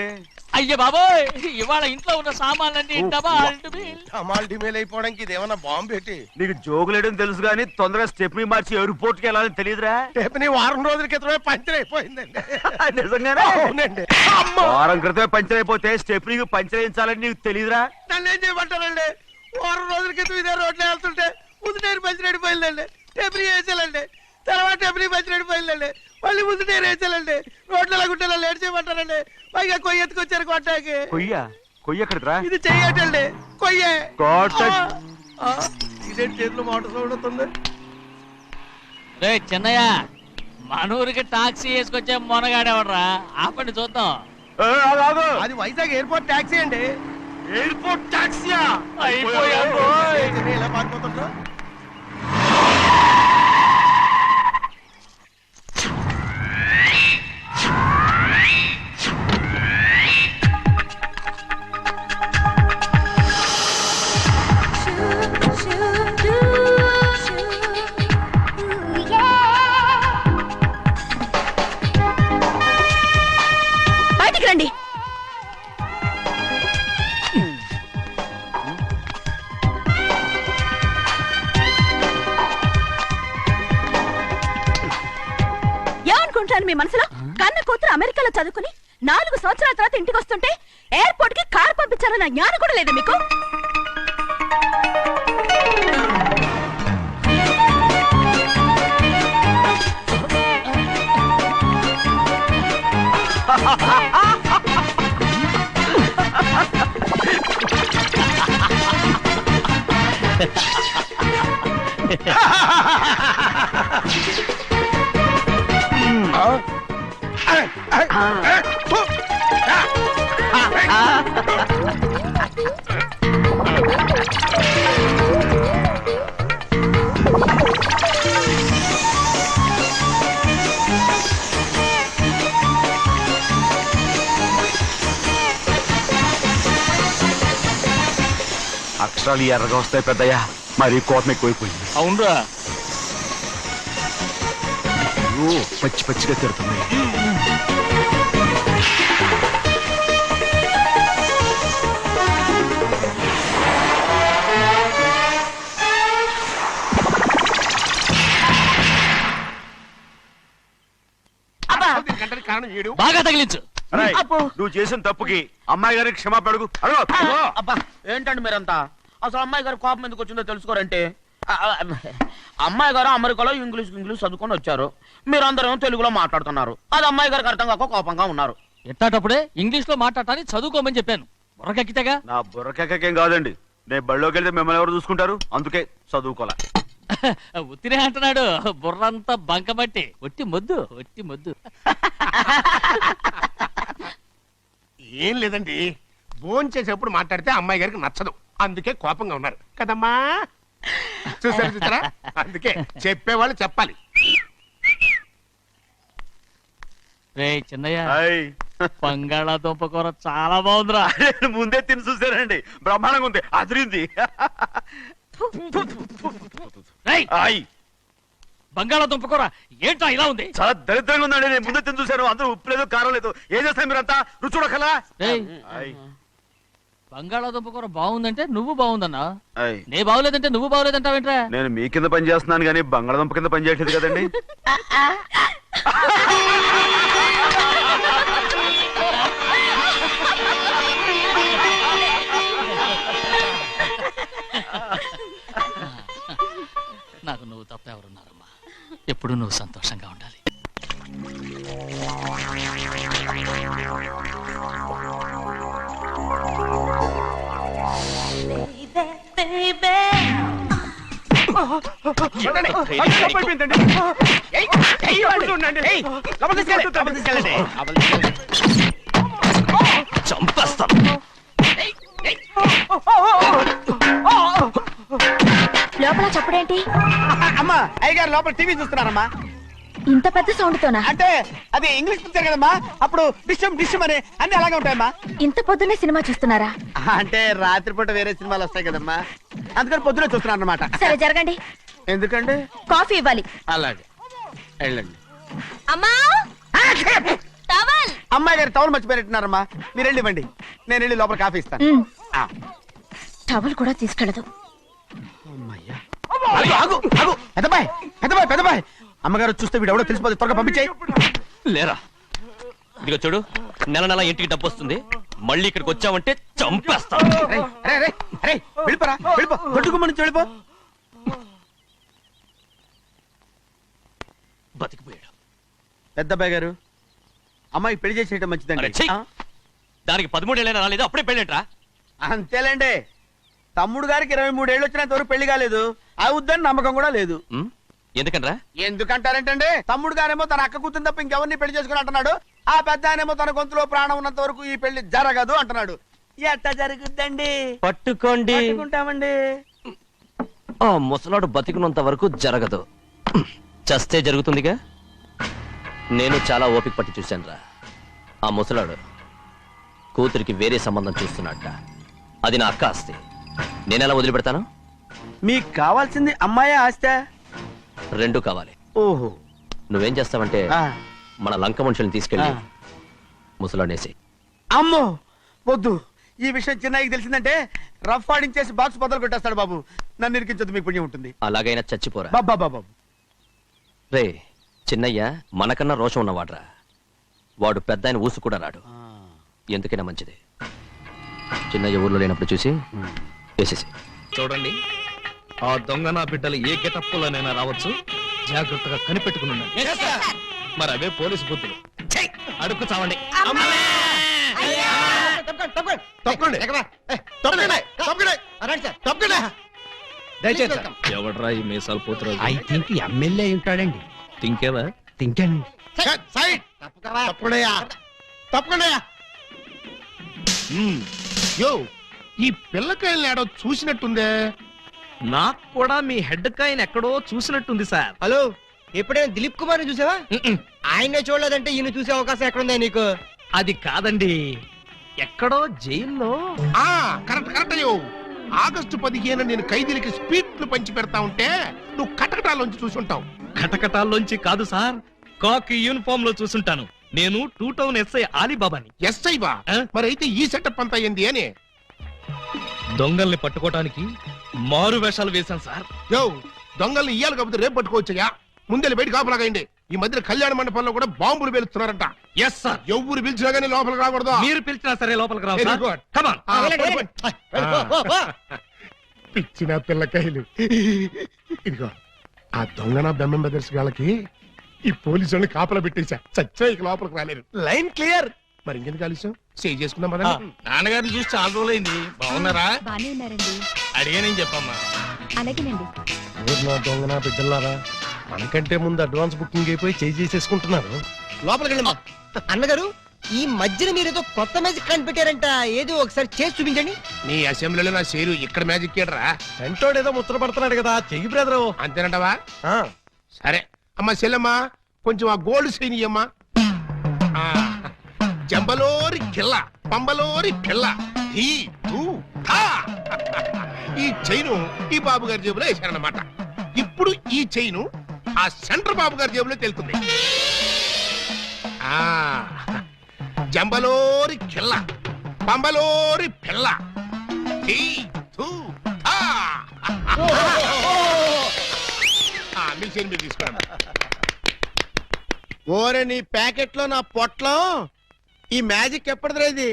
అయ్య బాబోయ్, ఇవాళ ఇంట్లో ఉన్న సామాన్లన్నీ డమాల్ డిమేల్ అయిపోవడానికి ఇదేమన్నా బాంబు పెట్టి? నీకు జోగులేయడం తెలుసు కానీ తొందరగా స్టెప్ని మార్చి ఎయిర్పోర్ట్ కి వెళ్ళాలని తెలియదురా? స్టెప్ని వారం రోజుల క్రితమే పంచర్ అయిపోయిందండి. నిజంగానే? అవునండి. వారం క్రితమే పంచర్ అయిపోతే స్టెప్ని పంచర్ వేయించాలని నీకు తెలియదురా? నన్ను ఏం చేయమంటారండి? వారం రోజుల క్రితం ఇదే రోడ్లో వెళ్తుంటే ముందు టైర్ పంచర్ అయిపోయిందండి. స్టెప్ని వేసాలండి, తర్వాత స్టెప్ని పంచర్ అయిపోయిందండి, మళ్ళీ ముందు టైర్ వేసాలండి. రోడ్లు ఎలాగుంటే లేట్ చేయమంటారండి. పైగా కొయ్య ఎత్తుకొచ్చారు కొట్టాకి. కొయ్య ఎక్కడిరా? ఇది చెయ్యటండి, కొయ్యే. ఇదే చేతిలో మోటార్ సౌండ్ అవుతుంది. రే చిన్నయ్య, మన ఊరికి టాక్సీ వేసుకొచ్చే మొనగాడేవడరా? ఆపండి చూద్దాం. అది వైజాగ్ ఎయిర్పోర్ట్ టాక్సీ అండి. ఎయిర్పోర్ట్ టాక్సీయా? ఇలా పారిపోతుండ్రా. బయటికి రండి. ఏమనుకుంటాను మీ మనసులో? కన్న కూతురు అమెరికాలో చదువుకుని 4 సంవత్సరాల తర్వాత ఇంటికి వస్తుంటే ఎయిర్పోర్ట్ కి కార్ పంపించాలన్న జ్ఞానం కూడా లేదు మీకు. అక్షరాలు ఎర్రగా వస్తాయి పెద్దయ్యా, మరి కోపం ఎక్కువైపోయింది. అవునరా, పచ్చి పచ్చిగా తిడుతున్నాయి. కారణం ఏడు. బాగా తగిలించు. నువ్వు చేసిన తప్పుకి అమ్మాయి గారికి క్షమాపణ అడుగు. అడుగు. అబ్బా ఏంటండి మీరంతా? అసలు అమ్మాయి గారు కోపం ఎందుకు వచ్చిందో తెలుసుకోరంటే, అమ్మాయి గారు అమెరికాలో ఇంగ్లీష్ చదువుకొని వచ్చారు, మీరందరూ తెలుగులో మాట్లాడుతున్నారు. అది అమ్మాయి గారికి అర్థం కాక కోపంగా ఉన్నారు. ఎట్టాటప్పుడే ఇంగ్లీష్ లో మాట్లాడటానికి చదువుకోమని చెప్పాను. బుర్రకెక్కితేగా. నా బుర్రకేకేం కాదండి, నేను బళ్ళోకి వెళ్తే మిమ్మల్ని ఎవరు చూసుకుంటారు, అందుకే చదువుకోలే. ఉత్తిరే అంటున్నాడు. బుర్రంతా బంకబట్టి ఒట్టి మొద్దు, ఒట్టి మొద్దు. ఏం లేదండి, భోజనం చేసేప్పుడు మాట్లాడితే అమ్మాయి గారికి నచ్చదు, అందుకే కోపంగా ఉన్నారు కదమ్మా. చూసారా, అందుకే చెప్పేవాళ్ళు చెప్పాలి. రే చిన్నయ్య, బంగాళాదుంప కూర చాలా బాగుందిరా. ముందే తిని చూసారండి, బ్రహ్మాండంగా ఉంది, అదిరింది. బంగాళాదుంప కూర ఏంట్రా ఇలా ఉంది? చాలా దరిద్రంగా ఉందండి, నేను ముందే తిని చూశాను, అందరూ ఉప్పు లేదు కారం లేదు. ఏం చేస్తారు మీరంతా? రుచి చూడకలా. బంగాళాదుంప కూర బాగుందంటే నువ్వు బాగుందన్నా, నే బాగులేదంటే నువ్వు బాగులేదంటావేంట్రా? నేను మీ కింద పని చేస్తున్నాను కానీ బంగాళదుంప కింద పని చేయట్లేదు కదండి. నాకు నువ్వు తప్ప ఎవరున్నారమ్మా? ఎప్పుడు నువ్వు సంతోషంగా ఉండాలి. చంపేస్తాను. లోపల చప్పుడేంటి? అమ్మా అయ్యగారు లోపల టీవీ చూస్తున్నారమ్మా. ఇంత పెద్ద సౌండ్ తోనా? అంటే అది ఇంగ్లీష్ పిక్చర్ కదమ్మా, అప్పుడు డిషం అని అన్ని అలాగే ఉంటాయమ్మా. ఇంత పొద్దున్నే సినిమా చూస్తున్నారా? అంటే రాత్రిపూట వేరే సినిమాలు వస్తాయి కదమ్మా, అందుకని పొద్దునే చూస్తున్నాను అన్నమాట. సరే జరగండి. ఎందుకంటే కాఫీ ఇవ్వాలి. అలాగే వెళ్ళండి. అమ్మా టవల్. అమ్మాయి గారు టవల్ మర్చిపోయినట్టున్నారమ్మా, మీరు వెళ్ళి ఇవ్వండి, నేను వెళ్ళి లోపల కాఫీ ఇస్తాను. టవల్ కూడా తీసుకెళ్ళదు. పెద్దబాయ్ అమ్మగారు చూస్తే వీడు ఎవడో తెలిసిపోతే త్వరగా పంపించాయి. లేరా, ఇదిగో చూడు, నెల నెల ఇంటికి డబ్బు వస్తుంది, మళ్ళీ ఇక్కడికి వచ్చావంటే చంపేస్తా. వెళ్ళిపోరా, వెళ్ళిపో, దొడ్డుకుమ్మ నుంచి వెళ్ళిపో. బతికిపోయాడు. పెద్దబాయ్ గారు, అమ్మాయి పెళ్లి చేసేయటం అరే, మంచిదండి. ఛీ! దానికి 13 ఏళ్ళైనా రాలేదు, అప్పుడే పెళ్ళేంట్రా? అంతేలేండి, తమ్ముడు గారికి 23 ఏళ్ళు వచ్చినంత వరకు పెళ్లి కాలేదు, అవుద్దని నమ్మకం కూడా లేదు. ఎందుకనరా? ఎందుకంటారేంటండి, తమ్ముడు గారేమో తన అక్క కూతురు తప్ప ఇంకెవరిని పెళ్లి చేసుకుని అంటున్నాడు, ఆ పెద్ద ఆయనేమో తన గొంతులో ప్రాణం ఉన్నంత వరకు ఈ పెళ్లి జరగదు అంటున్నాడు. ఎట్ట జరుగుద్దండి? పట్టుకోండి. పట్టుకుంటామండి. ఆ ముసలాడు బతికినంత వరకు జరగదు, చస్తే జరుగుతుందిగా. నేను చాలా ఓపిక పట్టి చూశానురా. ఆ ముసలాడు కూతురికి వేరే సంబంధం చూస్తున్నట్ట. అది నా అక్క ఆస్తి, నేనెలా వదిలిపెడతాను? మీకు కావాల్సింది అమ్మాయి ఆస్తా? రెండు కావాలి. ఓహో. నువ్వేం చేస్తావంటే మన లంక మనుషుల్ని తీసుకెళ్ళి ముసలాడేసి. అమ్మో వద్దు, ఈ విషయం చిన్నయ్యకి తెలిసిందంటే రఫ్ ఆడించేసి బాక్స్ బదులు కొట్టేస్తాడు బాబు. నన్ను ఇరికించదు, మీకు పుణ్యం ఉంటుంది. అలాగైనా చచ్చిపోరా. బాబా రే చిన్నయ్య మనకన్నా రోషం ఉన్నవాడ్రా, వాడు పెద్ద ఆయన ఊసు కూడా రాడు. ఎందుకైనా మంచిది చిన్నయ్య ఊర్లో లేనప్పుడు చూసి వేసేసి. చూడండి, ఆ దొంగ నా బిడ్డలు ఏ గెటప్పులోనైనా రావచ్చు, జాగ్రత్తగా కనిపెట్టుకుని మరి అవే పోలీసు బుద్ధులు. అడుక్కు చావండి. ఎవడ్రా ఈ మీసాలు పోతురా? ఐ థింక్ ఎమ్మెల్యే ఉంటాడండి. తింకేవా? తింటాను. యో, ఈ పిల్లకాయలు ఏడో చూసినట్టుందే. నాకు కూడా మీ హెడ్ కాయన ఎక్కడో చూసినట్టుంది సార్. హలో, ఎప్పుడైనా దిలీప్ కుమార్ చూసావా? ఆయనే చూడలేదంటే ఈయన చూసే అవకాశం ఎక్కడుందా నీకు? అది కాదండి, ఎక్కడో జైల్లో. కరెక్ట్ కరెక్ట్ అయ్యో. ఆగస్టు 15 నేను ఖైదీలకి స్పీట్లు పంచి పెడతా ఉంటే నువ్వు కటకటాల్లోంచి చూసుంటావు. కటకటాల్లోంచి కాదు సార్, కాకి యూనిఫామ్ లో చూసుంటాను. నేను 2 టౌన్ ఎస్ఐ ఆలీబాబాని. ఎస్ఐ బా? మరి అయితే ఈ సెటప్ అంతా ఏంది అని? దొంగల్ని పట్టుకోవటానికి మారు వేషాలు వేశాను సార్. యో, దొంగల్ని ఇయ్యాలి కాకపోతే రేపు పట్టుకోవచ్చయ్యా. ముందే బయట కాపలాగండి. ఈ మధ్య కళ్యాణ మండపంలో కూడా బాంబులు పేలుస్తున్నారంట. Yes sir. ఎవరు పిలిచినా గానీ లోపలికి రాకూడదు. మీరు పిలిచినా సరే లోపలికి రావు Very sir. good. Come on. పిచ్చిన పిల్లకాయలు. ఇదిగో ఆ దొంగన బెమ్మం బెదర్స్ గాళ్ళకి ఈ పోలీసు వాళ్ళని కాపలా పెట్టేశా. చచ్చా ఇక లోపలికి రాలేరు. Line clear. మరి ఇంకెందుకు ఆలస్యం? సేవ్ చేసుకుందాం కదా. నాన్నగారిని చూసి చాలా రోజులైంది. బాగున్నారా? బానే ఉన్నారండి. అడిగానని చెప్పమ్మా. అలాగేనండి. నా దొంగన బిడ్డలారా, మనకంటే ముందు అడ్వాన్స్ బుకింగ్ అయిపోయి చేసేసుకుంటున్నారు. లోపలికి వెళ్ళమ్మా. అన్నగారు, ఈ మధ్యన మీరు ఏదో కొత్త మ్యాజిక్ కనిపెట్టారంట. ఏదో ఒకసారి చేసి చూపించండి. నీ అసెంబ్లీలో నా షేరు ఇక్కడ మ్యాజిక్ ఏడరా? వెంటోడు ఏదో ముచ్చట పడుతున్నాడు కదా, చెయ్యి బ్రదరు. అంతేనంటవా? సరే అమ్మా చెల్లమ్మా, కొంచెం ఆ గోల్డ్ సైన్ ఇయ్యమ్మా. జంబలోరి కిల్ల, పంబలోరి పిల్ల. ఈ చైను ఈ బాబు గారి జేబులో వేశారన్నమాట. ఇప్పుడు ఈ చైను ఆ సెంటర్ బాబు గారి జేబులో తెలుతుంది. జంబలోరి కిల్ల, పంబలోరి పిల్ల. మీ చైన్ మీరు తీసుకోండి. ఓరే, నీ ప్యాకెట్ లో నా పొట్లో ఈ మ్యాజిక్ ఎప్పటిదిరా? ఇది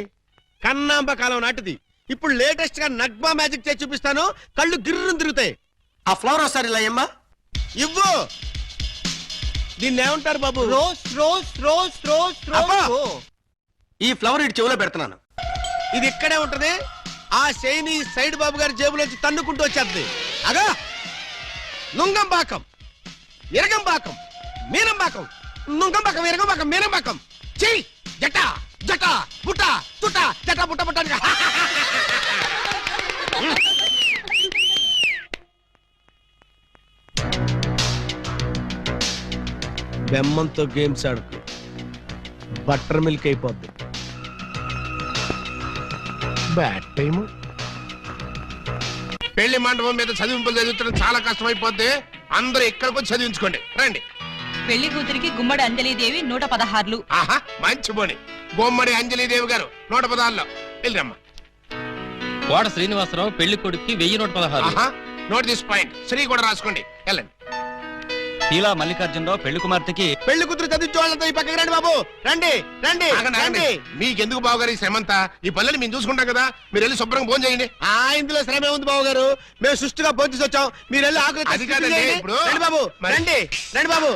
కన్నాంబ కాలం నాటిది. ఇప్పుడు లేటెస్ట్ గా నగ్మా మ్యాజిక్ చేసి చూపిస్తాను. కళ్ళు గిర్రును తిరుగుతాయి. ఆ ఫ్లవర్ ఒకసారి ఇలా అమ్మా. ఇవ్వు. దీన్ని ఏమంటారు బాబు? Rose rose rose rose rose. ఈ ఫ్లవర్ ఇటు చెవులో పెడుతున్నాను. ఇది ఇక్కడే ఉంటది. ఆ శైని సైడ్ బాబు గారి జేబులోంచి తన్నుకుంటూ వచ్చేది. అగా నుంగంబాకం, ఇరగంబాకం, మీనంబాకం, నుంగంబాకం, ఇరగంబాకం, మీనంబాకం. చెయ్యి జట జట బుట్ట తుట జట బుట్ట బుట్ట. బెమ్మంతో గేమ్స్ ఆడుకో, బటర్ మిల్క్ అయిపోద్ది. Bad time. పెళ్లి మండపం మీద చదివింపులు చదివించడం చాలా కష్టమైపోద్ది. అందరూ ఇక్కడికి వచ్చి చదివించుకోండి. రండి. పెళ్లి కూతురికి గుమ్మడి అంజలీదేవి 116. ఆహా, మంచి పోని. బొమ్మడి అంజలీదేవి గారు 116లో వెళ్ళరమ్మా. కోట శ్రీనివాసరావు పెళ్లి కొడుక్కి 1116. Note this point. శ్రీ కూడా రాసుకోండి. వెళ్ళండి. ఇలా మల్లికార్జునరావు పెళ్లి కుమార్తెకి పెళ్లి కూతురు చదివించే వాళ్ళంతా ఈ పక్కకి రండి బాబు. రండి రండి రండి. మీకెందుకు బావగారు ఈ శ్రమంతా? ఈ పల్లెని మేము చూసుకుంటాం కదా. మీరు వెళ్ళి శుభ్రంగా భోజనం చేయండి. ఇందులో శ్రమే ఉంది బాబు గారు. మేము సుష్టిగా భోజనం వచ్చాం. మీరు వెళ్ళి ఆకలి అది కాదండి ఇప్పుడు. రండి బాబు, రండి రండి బాబు.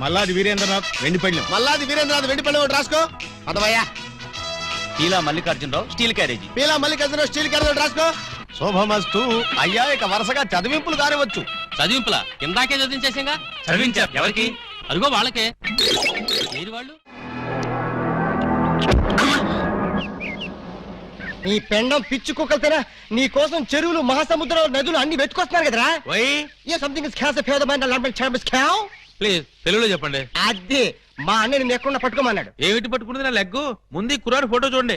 మల్లాది వీరేంద్రనాథ్ వెండిపళ్ళెం. మల్లాది వీరేంద్రనాథ్ వెండిపల్లి ఒకటి రాసుకో. అదవయ్యా. ఇలా Mallikarjunarao steel carriage. Peela Mallikarjunarao steel carriage రాసుకో. శోభమస్తు. అయ్యా, ఇక వరుసగా చదివింపులు కానివచ్చు. చదివింపులా? ఇందాకే చదివించేసాగా. చదివించారు. ఎవరికి? అదిగో వాళ్ళకే. వాళ్ళు నీ పెండం పిచ్చి కుక్కలతేనా? నీ కోసం చెరువులు, మహాసముద్రాలు, నదులు అన్ని వెతుకొస్తున్నారు కదరా. సంథింగ్ ఇస్ క్యాస్ పేద ప్లీజ్ తెలుగులో చెప్పండి. అదే మా అన్న నిన్ను ఎక్కడ పట్టుకోమన్నాడు. ఏమిటి పట్టుకున్నది? నా లెగ్గు. ముందు కుర్రాడు ఫోటో చూడండి.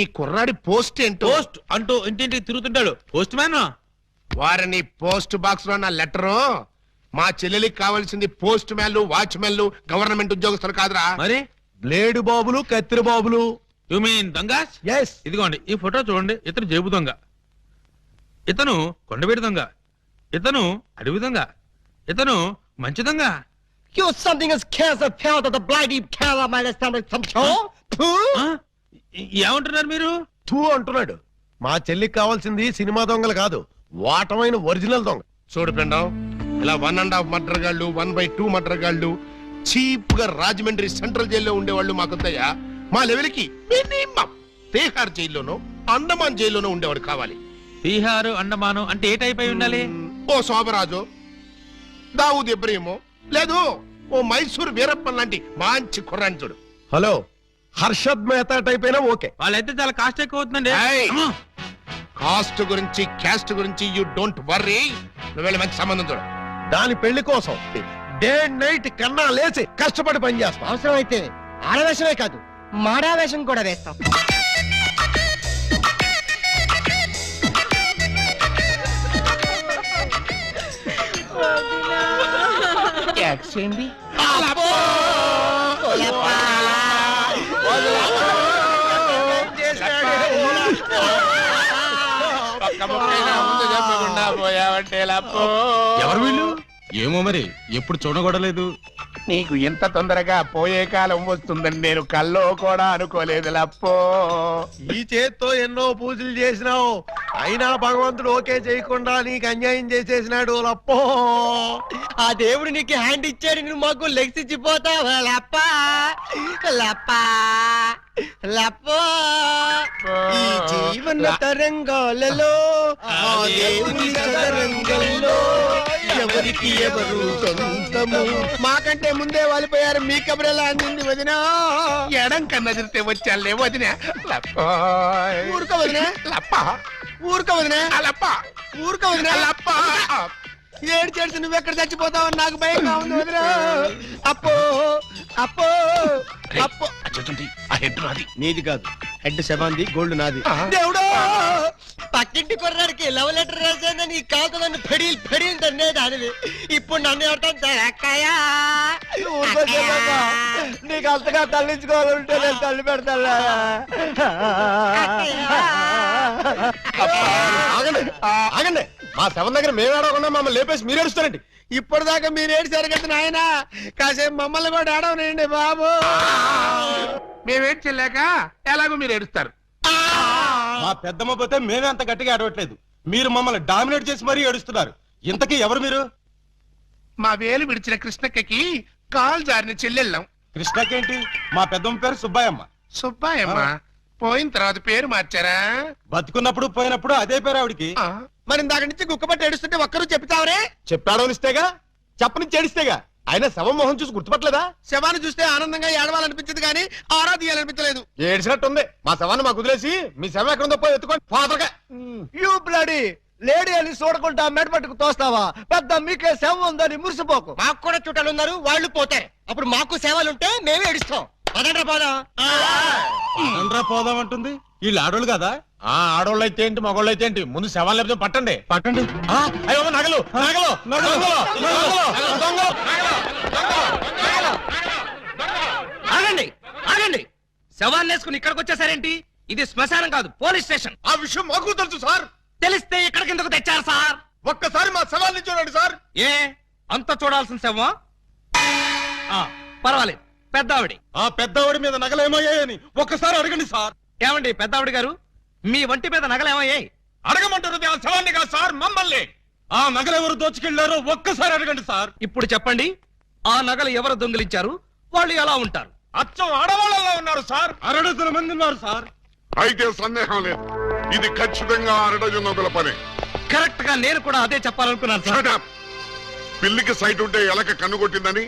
ఈ కుర్రాడి పోస్ట్ ఏంటో. పోస్ట్ అంటూ ఇంటింటికి తిరుగుతుంటాడు. Postman. వారిని పోస్ట్ బాక్స్ లో నా లెటరు. మా చెల్లెలికి కావాల్సింది పోస్ట్ మ్యాన్లు, వాచ్మెన్లు, గవర్నమెంట్ ఉద్యోగస్తులు కాదురా. మరి బ్లేడు బాబులు, కత్తిరి బాబులు. యు మీన్ దొంగస్? ఎస్. ఇదిగోండి ఈ ఫోటో చూడండి. ఇతను జేబు దొంగ, ఇతను కొండవీడి దొంగ, ఇతను అడవి దొంగ, ఇతను మంచి దొంగ. You something is cancer pound of the bloody color my stomach some ఏమంటున్నారు మీరు? తూ అంటున్నాడు. మా చెల్లికి కావాల్సింది సినిమా దొంగలు కాదు, వాటమైన ఒరిజినల్ దొంగ. చూడు ఫ్రెండ్, ఇలా 1.5 మర్డర్ గాళ్ళు, 1/2 మర్డర్ గాళ్ళు చీప్ గా రాజమండ్రి సెంట్రల్ జైల్లో ఉండేవాళ్ళు మాకొద్దయ్యా. మా లెవెల్కి మినిమం తీహార్ జైల్లోనో అండమాన్ జైల్లోనో ఉండేవాడు కావాలి. బీహారు అండమాను అంటే ఏ టైప్ అయి ఉండాలి? ఓ శోభరాజు, దావూద్ ఇబ్రహీమో, లేదు ఓ మైసూర్ వీరప్పన్ లాంటి మంచి కుర్రాన్ని చూడు. హలో, హర్షద్ మెహతా టైప్ అయినా ఓకే. వాళ్ళైతే చాలా కాస్ట్ ఎక్కువ అవుతుందండి. ఏయ్! కాస్ట్ గురించి క్యాస్ట్ గురించి యూ డోంట్ వర్రీ. నువ్వు వెళ్ళి మంచి సంబంధం చూడు. దాని పెళ్లి కోసం డే నైట్ కన్నా లేచి కష్టపడి పని చేస్తాం. అవసరం అయితే ఆడవేషమే కాదు మాడావేషం కూడా వేస్తాం. చేయండి. ఎవరు వీళ్ళు? ఏమో మరి, ఎప్పుడు చూడగొడలేదు. నీకు ఎంత తొందరగా పోయే కాలం వస్తుందని నేను కల్లో కూడా అనుకోలేదు లప్పో. ఈ చేత్తో ఎన్నో పూజలు చేసినావు, అయినా భగవంతుడు ఓకే చేయకుండా నీకు అన్యాయం చేసేసినాడు లప్పో. ఆ దేవుడు నీకు హ్యాండ్ ఇచ్చాడు, నువ్వు మాకు లెగ్స్ ఇచ్చిపోతావా లప్ప లప్ప లప్పో. ఈ జీవన తరంగాలలో ఆ దేవుని చదరంగంలో ఎవరికి ఎవరు సొంతము. మాకంటే ముందే వాలిపోయారు, మీ కబురెలా అందింది వదినా? ఎడం కన్నదిరితే వచ్చాలే వదిన. లప్పో ఊరుకో వదినా, లప్ప ఊరుకో వదినా, లప్ప ఊరుకో వదినా. లప్ప. ఏడు చేసి నువ్వెక్కడ చచ్చిపోతావు నాకు భయంగా ఉంది వదినా. అప్పో అప్పో అప్పో. ఆ హెడ్ నాది. నీది కాదు, హెడ్ శవాంది, గోల్డ్ నాది. దేవుడు పక్కింటి కుర్రాడికి లవ్ లెటర్ రాశాను, నీ కాదు నన్ను ఫెడీల్ ఫెడీల్ తన్నే దానివి. ఇప్పుడు నన్ను ఎవరు అక్కయ్యా? నీకు అంతగా తల్లించుకోవాలంటే నేను తల్లి పెడతా. ఆగండి, మా శవం దగ్గర మేము ఏడవకుండా మమ్మల్ని లేపేసి మీరు ఏడుస్తారండి. ఇప్పటిదాకా మీరు ఏడిసారు కదా నాయన, కాసేపు మమ్మల్ని కూడా ఏడవనండి బాబు. మేమేం చెల్లాక ఎలాగో మీరు ఏడుస్తారు. మా పెద్దమ్మ పోతే మేమే అంత గట్టిగా ఏడవట్లేదు, మీరు మమ్మల్ని డామినేట్ చేసి మరీ ఏడుస్తున్నారు. ఇంతకీ ఎవరు మీరు? మా వేలు విడిచిన కృష్ణక్కకి కాల్ జారిన చెల్లెళ్ళం. కృష్ణకేంటి? మా పెద్దమ్మ పేరు సుబ్బాయమ్మ. సుబ్బాయమ్మ పోయిన తర్వాత పేరు మార్చారా? బతుకున్నప్పుడు పోయినప్పుడు అదే పేరు ఆవిడికి. మరి ఇందాక నుంచి గుక్కపట్టి ఏడుస్తుంటే ఒక్కరు చెప్తావరే? చెప్పాడో ఇస్తేగా, చెప్పని చేడిస్తేగా. ఆయన శవం మొహం చూసి గుర్తుపట్టలేదా? శవాన్ని చూస్తే ఆనందంగా ఏడవాలనిపించింది కానీ ఆరా తీయాలనిపించలేదు. ఏడిసినట్టుంది. మా శవాన్ని మాకు వదిలేసి మీ శవం ఎక్కడుందో పోయి ఎత్తుకోండి. ఫాదర్గా యూ బ్లడీ లేడీ అని చూడకుండా మెడపట్టుకు తోస్తావా? పెద్ద మీకే శవం ఉందని మురిసిపోకు. మాకు కూడా చుట్టాలు ఉన్నారు, వాళ్ళు పోతారు. అప్పుడు మాకు సేవలుంటే మేమే ఏడుస్తాం. పదండ్రా పోదాం. అనరా పోదాం అంటుంది. వీళ్ళు ఆడోళ్ళు కదా? ఆడోళ్ళు అయితే ఏంటి, మగోళ్ళు అయితే ఏంటి, ముందు శవాలు లేకపోతే పట్టండి. పట్టండి. అయ్యో నగలు నగలు ఆగండి ఆగండి, శవాన్ని వేసుకుని ఇక్కడికి వచ్చేసారేంటి? ఇది శ్మశానం కాదు, పోలీస్ స్టేషన్. ఆ విషయం మాకు తెలుసు సార్. తెలిస్తే ఇక్కడికి ఎందుకు తెచ్చారు సార్? ఒక్కసారి మా శవాల్ని చూడండి సార్. ఏ అంత చూడాల్సిన శవమా? పర్వాలేదు, పెద్దావిడి. ఆ పెద్దవాడి మీద నగలేమయ్యాయని ఒక్కసారి అడగండి సార్. ఏమండి పెద్దావిడి గారు, మీ వంటి మీద నగలేమయ్యాయి? అడగమంటారు ఆ శవాన్ని కాదు సార్, మమ్మల్ని. ఆ నగలెవరు దోచుకెళ్లారో ఒక్కసారి అడగండి సార్. ఇప్పుడు చెప్పండి, ఆ నగలు ఎవరు దొంగిలించారు, వాళ్ళు ఎలా ఉంటారు? అచ్చం ఆడవాళ్ళలో ఉన్నారు సార్. 6 మంది ఉన్నారు సార్. అయితే సందేహం లేదు, ఇది ఖచ్చితంగా 6 నొంగల పని. కరెక్ట్ గా నేను కూడా అదే చెప్పాలనుకున్నాను సార్. పిల్లికి సైట్ ఉంటే ఎలక కన్ను కొట్టిందని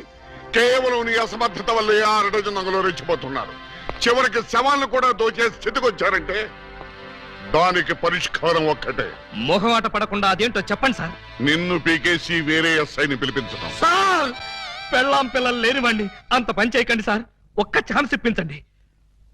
కేవలం నీ అసమర్థత వల్లే 6 నొంగలు రెచ్చిపోతున్నారు. చివరికి శవాలను కూడా దోచే స్థితికి వచ్చారంటే దానికి పరిష్కారం ఒక్కటే. మొహమాట పడకుండా అదేంటో చెప్పండి సార్. నిన్ను పీకేసి వేరే ఎస్ఐని పిలిపించడం. సార్ పెళ్ళాం పిల్లలు లేనివ్వండి, అంత పని చేయకండి సార్. ఒక్క ఛాన్స్ ఇప్పించండి.